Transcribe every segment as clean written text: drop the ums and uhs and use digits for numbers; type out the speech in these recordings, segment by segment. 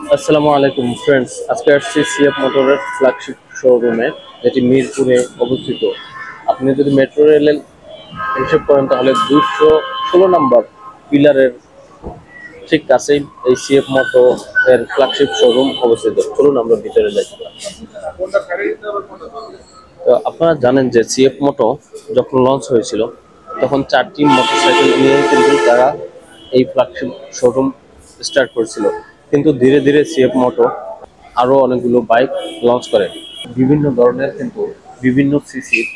আসসালামু আলাইকুম ফ্রেন্ডস, আজকে আসছি সিএফ মোটরের ফ্ল্যাগশিপ শোরুমে, যেটি মিরপুরে অবস্থিত। আপনি যদি মেট্রো রেলের হিসেব করেন তাহলে 216 নম্বর পিলারের ঠিক কাছেই এই সিএফ মোটো এর ফ্ল্যাগশিপ শোরুম অবস্থিত। চলুন আমরা ভিতরে যাই। তো আপনারা জানেন যে সিএফ মোটো যখন লঞ্চ হয়েছিল তখন 4টি মোটরসাইকেল নিয়ে কিন্তু তারা এই ফ্ল্যাগশিপ শোরুম স্টার্ট করেছিল, কিন্তু ধীরে ধীরে সিএফ মোটো আরও অনেকগুলো বাইক লঞ্চ করে। বিভিন্ন ধরনের কিন্তু বিভিন্ন সিসির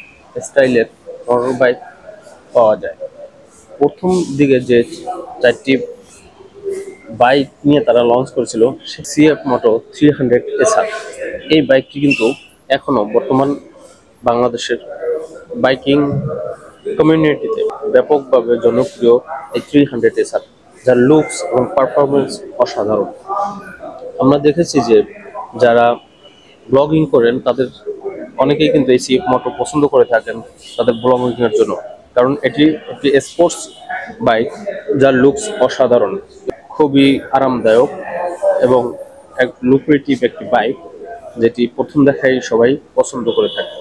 স্টাইলের মোটর বাইক পাওয়া যায়। প্রথম দিকে যে 4টি বাইক নিয়ে তারা লঞ্চ করেছিল সিএফ মোটো 300 SR, এই বাইকটি কিন্তু এখনো বর্তমান বাংলাদেশের বাইকিং কমিউনিটিতে ব্যাপকভাবে জনপ্রিয়। এই 300 SR, যার লুকস এবং পারফরমেন্স অসাধারণ। আমরা দেখেছি যে যারা ব্লগিং করেন তাদের অনেকেই কিন্তু এই সিএফ মোটো পছন্দ করে থাকেন তাদের ব্লগিংয়ের জন্য, কারণ এটি একটি স্পোর্টস বাইক যার লুকস অসাধারণ, খুবই আরামদায়ক এবং এক লুক্রেটিভ একটি বাইক, যেটি প্রথম দেখায় সবাই পছন্দ করে থাকে।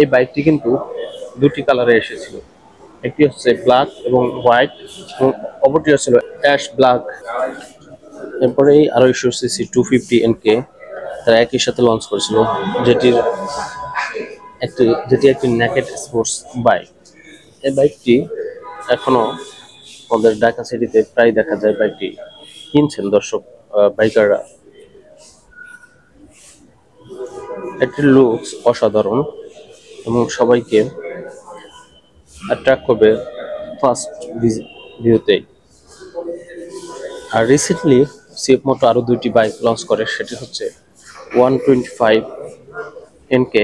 এই বাইকটি কিন্তু দুটি কালারে এসেছিল, একটি হচ্ছে ব্ল্যাক এবং হোয়াইট, এবং অপরটি হচ্ছিল অ্যাশ ব্ল্যাক। এরপরেই 250cc 250 NK তারা একই সাথে লঞ্চ করেছিল, যেটির যেটি একটি নেকেড স্পোর্টস বাইক। এই বাইকটি এখনো আমাদের ঢাকা সিটিতে প্রায় দেখা যায়, বাইকটি কিনছেন দর্শক বাইকাররা। এটির লুকস অসাধারণ এবং সবাইকে অ্যাট্রাক্ট করবে ফার্স্ট ভিউতেই। আর রিসেন্টলি সিএফ মোটো আরও দুইটি বাইক লঞ্চ করে, সেটি হচ্ছে 125NK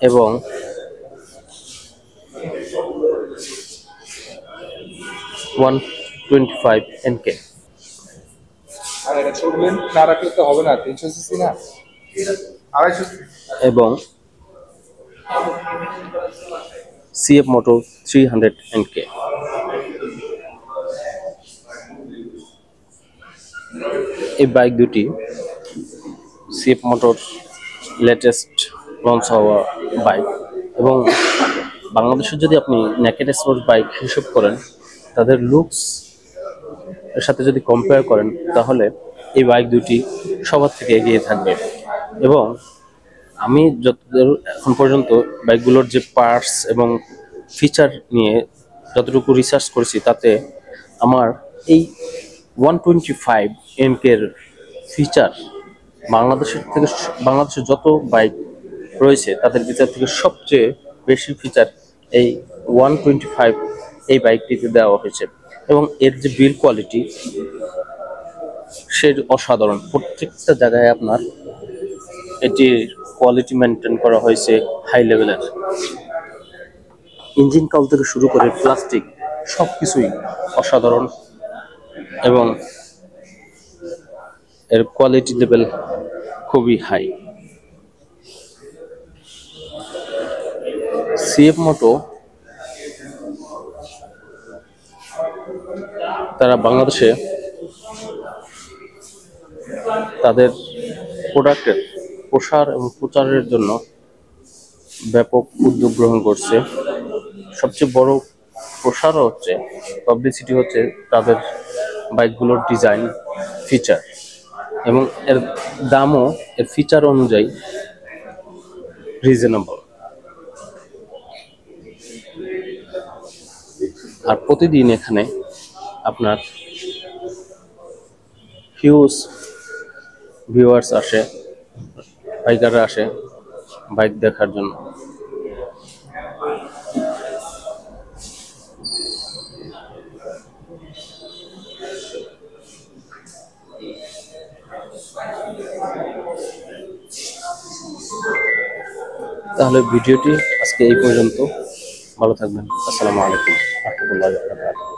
এবং 125NK। আর এটা চলবেন না রাখলে তো হবে না, 300 সিসি না 250। এবং সিএফ মোটো 300NK। এই বাইক দুটি সিএফ মোটর লেটেস্ট লঞ্চ হওয়া বাইক, এবং বাংলাদেশে যদি আপনি নেকেড স্পোর্টস বাইক হিসেব করেন তাদের লুকস এর সাথে যদি কম্পেয়ার করেন তাহলে এই বাইক দুটি সবার থেকে এগিয়ে থাকবে। এবং আমি যতদূর এখন পর্যন্ত বাইকগুলোর যে পার্টস এবং ফিচার নিয়ে যতটুকু রিসার্চ করেছি তাতে আমার এই 125NK এর ফিচার বাংলাদেশের যত বাইক রয়েছে তাদের ভিতর থেকে সবচেয়ে বেশি ফিচার এই 125 এই বাইকটিতে দেওয়া হয়েছে। এবং এর যে বিল্ড কোয়ালিটি সে অসাধারণ, প্রত্যেকটা জায়গায় আপনার এটির কোয়ালিটি মেনটেন করা হয়েছে হাই লেভেলের। ইঞ্জিন কাউল থেকে শুরু করে প্লাস্টিক সবকিছুই অসাধারণ এবং এর কোয়ালিটি লেভেল খুবই হাই। সিএফ মোটো তারা বাংলাদেশে তাদের প্রোডাক্টের প্রসার এবং প্রচারের জন্য ব্যাপক উদ্যোগ গ্রহণ করছে। সবচেয়ে বড় প্রসারও হচ্ছে, পাবলিসিটি হচ্ছে তাদের বাইকগুলোর ডিজাইন, ফিচার, এবং এর দামও এর ফিচার অনুযায়ী রিজনেবল। আর প্রতিদিন এখানে আপনার হিউজ ভিউয়ার্স আসে, বাইকাররা আসে বাইক দেখার জন্য। তাহলে ভিডিওটি আজকে এই পর্যন্ত। ভালো থাকবেন। আসসালামু আলাইকুম ওয়া রাহমাতুল্লাহি ওয়া বারাকাতুহু।